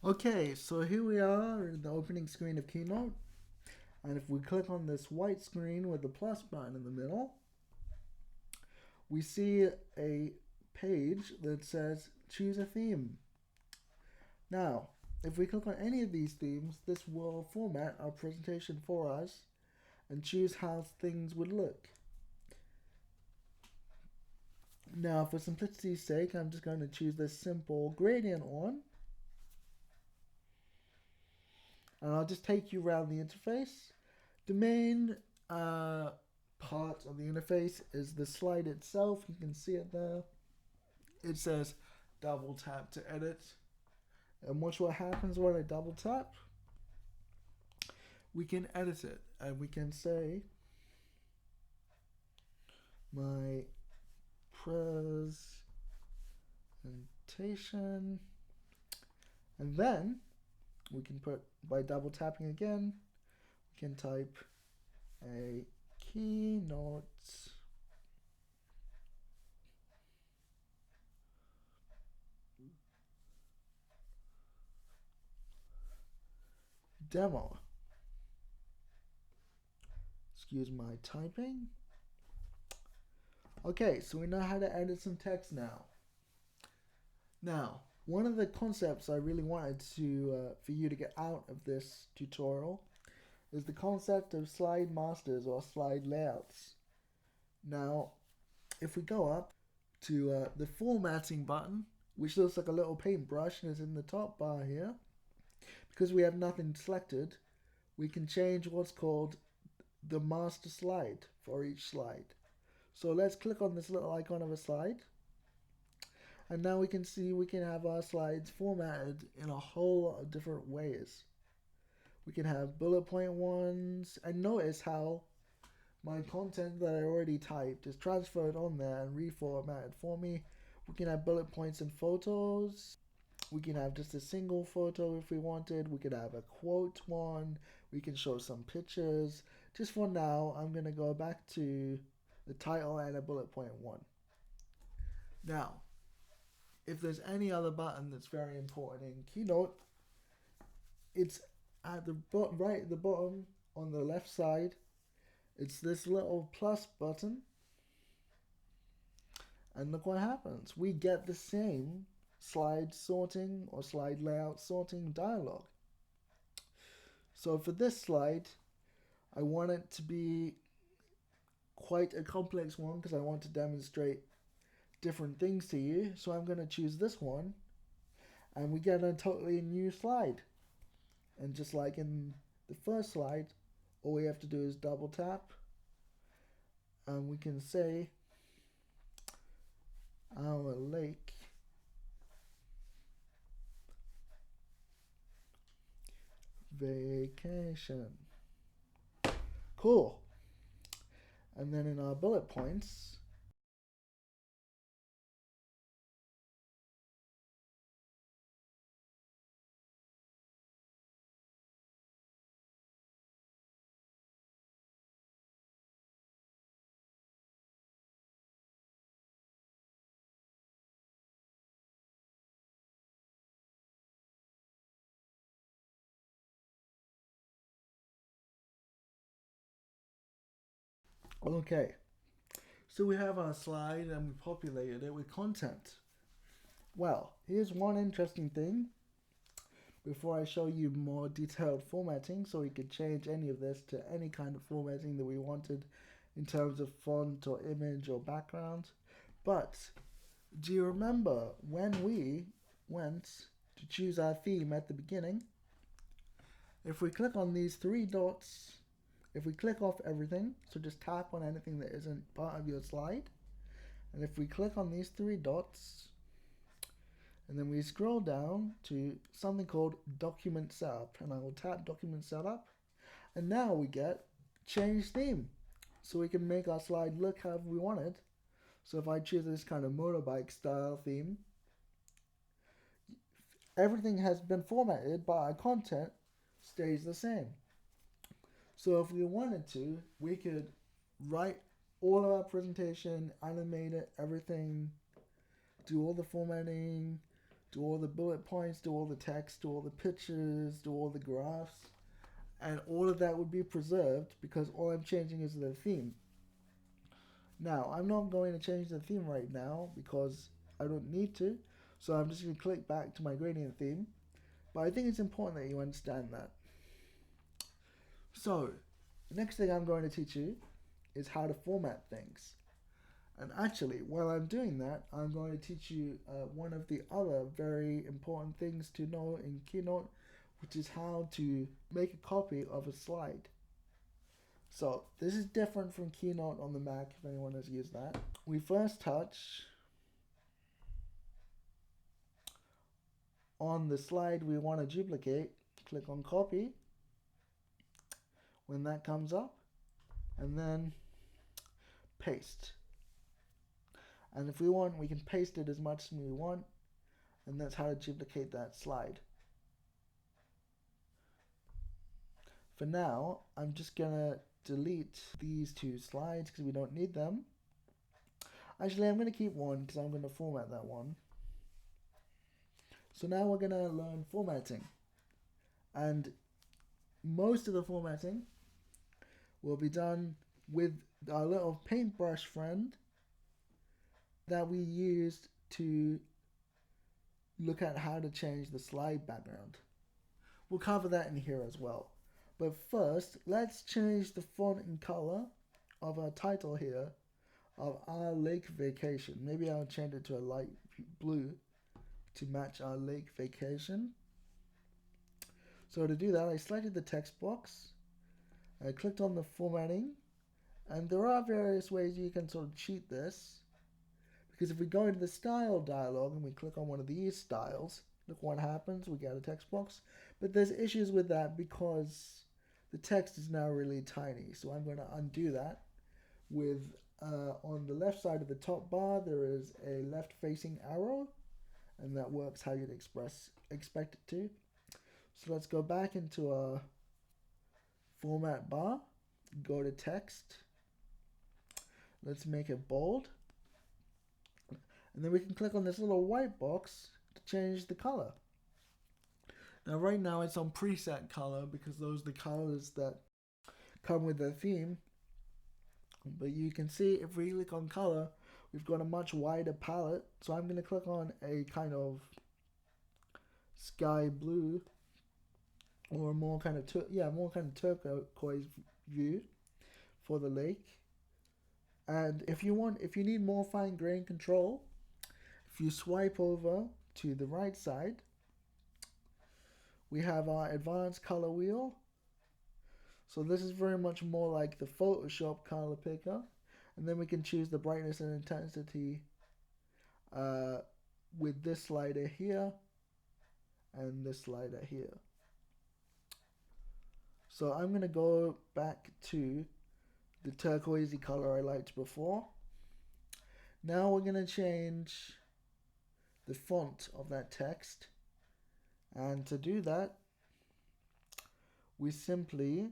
Okay, so here we are in the opening screen of Keynote. And if we click on this white screen with the plus button in the middle, we see a page that says choose a theme. Now, if we click on any of these themes, this will format our presentation for us and choose how things would look. Now, for simplicity's sake, I'm just going to choose this simple gradient one. And I'll just take you around the interface. The main part of the interface is the slide itself. You can see it there. It says double tap to edit. And watch what happens when I double tap. We can edit it and we can say my presentation, and then we can put, by double tapping again, we can type a keynote demo. Excuse my typing. Okay, so we know how to edit some text now. Now, one of the concepts I really wanted to for you to get out of this tutorial is the concept of slide masters or slide layouts. Now, if we go up to the formatting button, which looks like a little paintbrush and is in the top bar here, because we have nothing selected, we can change what's called the master slide for each slide. So let's click on this little icon of a slide. And now we can see we can have our slides formatted in a whole lot of different ways. We can have bullet point ones, and notice how my content that I already typed is transferred on there and reformatted for me. We can have bullet points and photos. We can have just a single photo if we wanted. We could have a quote one. We can show some pictures. Just for now, I'm going to go back to the title and a bullet point one. Now, if there's any other button that's very important in Keynote, it's at the right at the bottom on the left side. It's this little plus button. And look what happens. We get the same slide sorting or slide layout sorting dialog. So for this slide, I want it to be quite a complex one because I want to demonstrate different things to you. So I'm going to choose this one, and we get a totally new slide. And just like in the first slide, all we have to do is double tap, and we can say our lake vacation. Cool. And then in our bullet points, okay. So we have our slide and we populated it with content. Well, here's one interesting thing before I show you more detailed formatting, so we could change any of this to any kind of formatting that we wanted in terms of font or image or background. But do you remember when we went to choose our theme at the beginning? If we click on these three dots, if we click off everything, so just tap on anything that isn't part of your slide, and if we click on these three dots, and then we scroll down to something called document setup, and I will tap document setup, and now we get change theme. So we can make our slide look however we want it. So if I choose this kind of motorbike style theme, everything has been formatted, but our content stays the same. So if we wanted to, we could write all of our presentation, animate it, everything, do all the formatting, do all the bullet points, do all the text, do all the pictures, do all the graphs, and all of that would be preserved because all I'm changing is the theme. Now, I'm not going to change the theme right now because I don't need to, so I'm just going to click back to my gradient theme, but I think it's important that you understand that. So, the next thing I'm going to teach you is how to format things. And actually, while I'm doing that, I'm going to teach you one of the other very important things to know in Keynote, which is how to make a copy of a slide. So this is different from Keynote on the Mac, if anyone has used that. We first touch on the slide we want to duplicate, click on copy when that comes up, and then paste. And if we want, we can paste it as much as we want, and that's how to duplicate that slide. For now, I'm just gonna delete these two slides because we don't need them. Actually, I'm gonna keep one because I'm gonna format that one. So now we're gonna learn formatting, and most of the formatting will be done with our little paintbrush friend that we used to look at how to change the slide background. We'll cover that in here as well. But first, let's change the font and color of our title here of Our Lake Vacation. Maybe I'll change it to a light blue to match our lake vacation. So to do that, I selected the text box, I clicked on the formatting, and there are various ways you can sort of cheat this, because if we go into the style dialog and we click on one of these styles, look what happens, we get a text box. But there's issues with that because the text is now really tiny. So I'm going to undo that with, on the left side of the top bar, there is a left facing arrow, and that works how you'd expect it to. So let's go back into our format bar, go to text, let's make it bold, and then we can click on this little white box to change the color. Now right now it's on preset color because those are the colors that come with the theme, but you can see if we click on color, we've got a much wider palette. So I'm going to click on a kind of sky blue or more kind of turquoise view for the lake. And if you need more fine grain control, if you swipe over to the right side, we have our advanced color wheel. So this is very much more like the Photoshop color picker, and then we can choose the brightness and intensity with this slider here and this slider here. So I'm going to go back to the turquoisey color I liked before. Now we're going to change the font of that text, and to do that we simply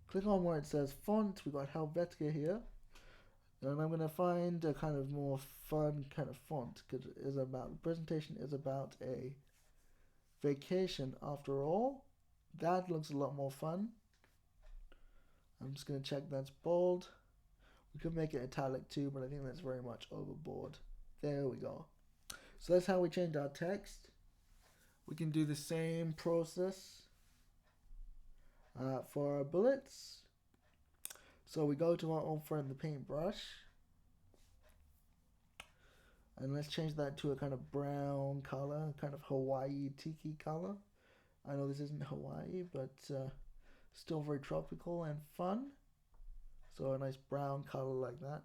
click on where it says font. We got Helvetica here, and I'm going to find a kind of more fun kind of font because the presentation is about a vacation after all. That looks a lot more fun. I'm just going to check that's bold. We could make it italic too, but I think that's very much overboard. There we go. So that's how we change our text. We can do the same process for our bullets. So we go to our old friend the paintbrush, and let's change that to a kind of brown color, kind of Hawaii tiki color. I know this isn't Hawaii, but still very tropical and fun. So a nice brown color like that.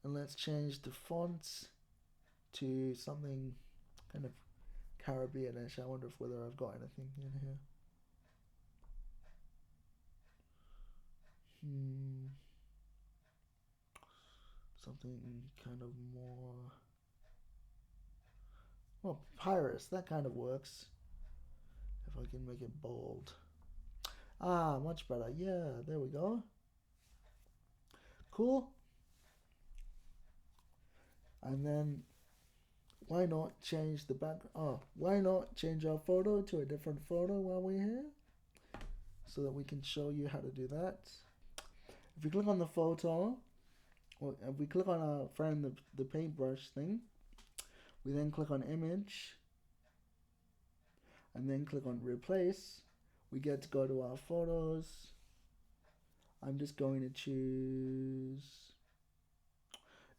And let's change the fonts to something kind of Caribbean-ish. I wonder whether I've got anything in here. Something kind of more, well, Pirates, that kind of works. If I can make it bold. Ah, much better. Yeah, there we go. Cool. And then why not change the background? Oh, why not change our photo to a different photo while we're here? So that we can show you how to do that. If we click on the photo, or if we click on our friend the paintbrush thing, we then click on image, and then click on replace. We get to go to our photos. I'm just going to choose,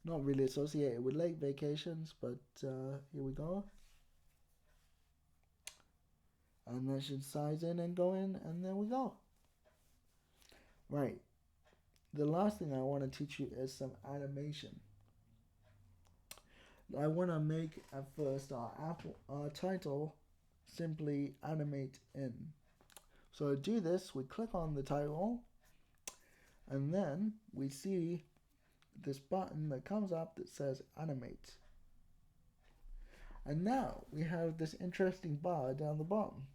not really associated with lake vacations, but here we go. And that should size in and go in, and there we go. Right. The last thing I want to teach you is some animation. I want to make at first our title simply animate in. So to do this, we click on the title, and then we see this button that comes up that says animate. And now we have this interesting bar down the bottom,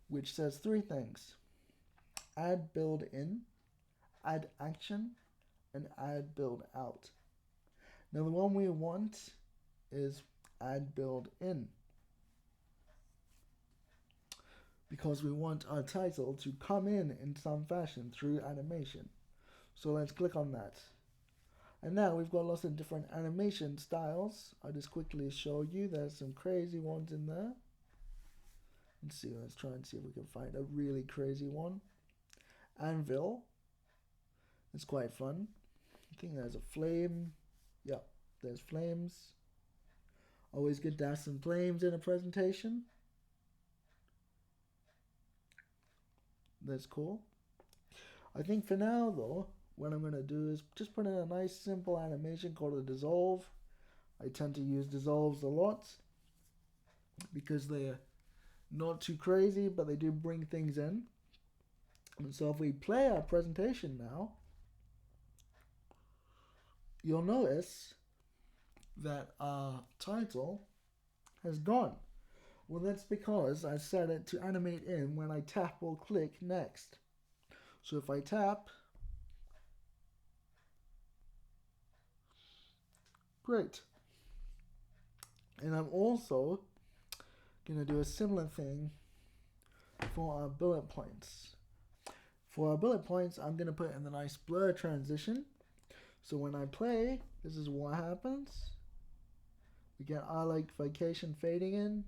which says three things: add build in, add action, and add build out. Now the one we want is add build in, because we want our title to come in some fashion through animation. So let's click on that. And now we've got lots of different animation styles. I'll just quickly show you. There's some crazy ones in there. Let's try and see if we can find a really crazy one. Anvil. It's quite fun. I think there's a flame. Yeah, there's flames. Always good to have some flames in a presentation. That's cool. I think for now though, what I'm going to do is just put in a nice simple animation called a dissolve. I tend to use dissolves a lot because they're not too crazy, but they do bring things in. And so if we play our presentation now, you'll notice that our title has gone. Well, that's because I set it to animate in when I tap or click next. So if I tap, great. And I'm also going to do a similar thing for our bullet points. For our bullet points, I'm going to put in the nice blur transition. So when I play, this is what happens. We get I like vacation fading in.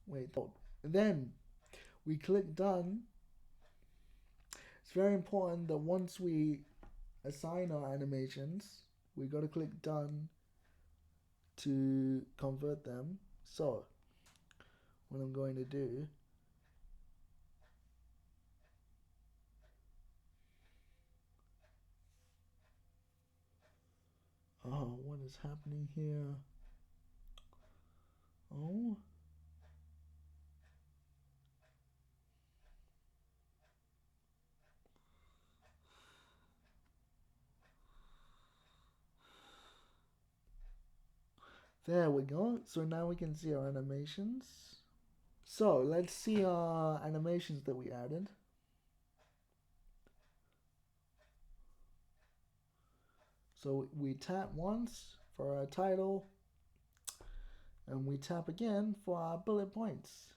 Wait, then we click done. It's very important that once we assign our animations, we got to click done to convert them. So what I'm going to do, oh, what is happening here? Oh, there we go. So now we can see our animations. So let's see our animations that we added. So we tap once for our title, and we tap again for our bullet points.